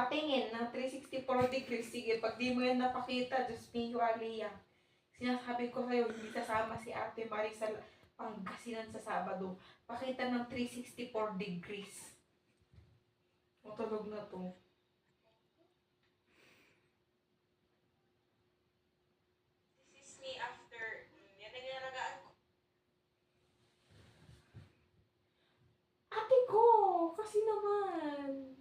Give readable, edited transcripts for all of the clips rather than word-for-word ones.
patingin ng 364 degrees. Sige, pag di mo yan napakita, Diyos mio, Aliyah. Sinasabi ko sa'yo, hindi kasama si Ate Marie sa Pangasinan sa Sabado. Pakita ng 364 degrees. Matulog na to. This is me after, yan ang nilalagaan ko. Ate ko, kasi naman.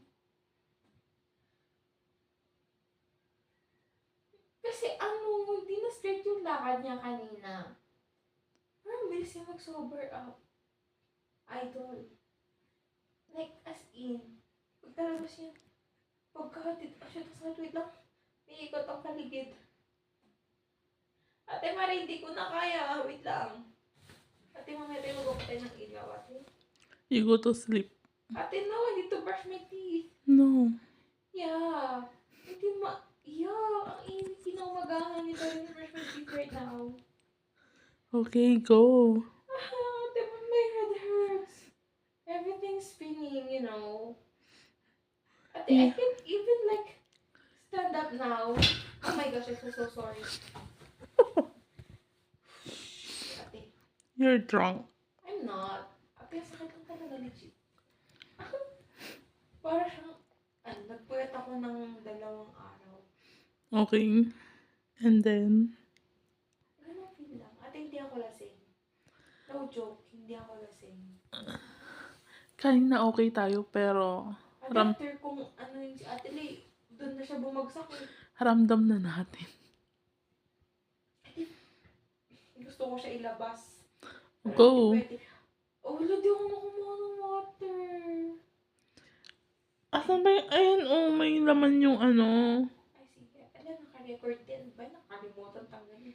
Kasi hindi na straight yung lakad niya kanina. Parang bilis siya mag-sober up. Idol. Like, as in, pagtalabas niya, pagkahatid pa siya, tapos wait lang, may ikot ang paligid. Ate Marie, hindi ko na kaya. Wait lang. Ate, mamaya tayo mag-upatay ng ilaw, ate. You go to sleep. Ate, no, I need to brush my teeth. No. Yeah. Yeah, ang init, kinaumagahan. Hindi tayo brush my teeth right now. Okay, go. Ate, my head hurts. Everything's spinning, you know. Ate, I can't even, like, stand up now. Oh my gosh, I'm so sorry. Ate, You're drunk. I'm not. Ate, sakit lang talaga, legit. Para siyang, nagpuyat ako ng 2 araw. Okay. And then? Ganun feel lang. Ate, hindi ako lasing. No joke, hindi ako lasing. Kanina okay tayo, pero Ate, after kung ano yun si Ate Lay, doon na siya bumagsak eh. ramdam na natin. Ate, gusto ko siya ilabas. Pero Go. hindi pwede. Oh, wala, di ako nakumuha ng water. Asan ba yung, ayun, oh, may laman yung ano. Ay, sige. Alam, naka-record din. Ba, nakalimutan tanggalin.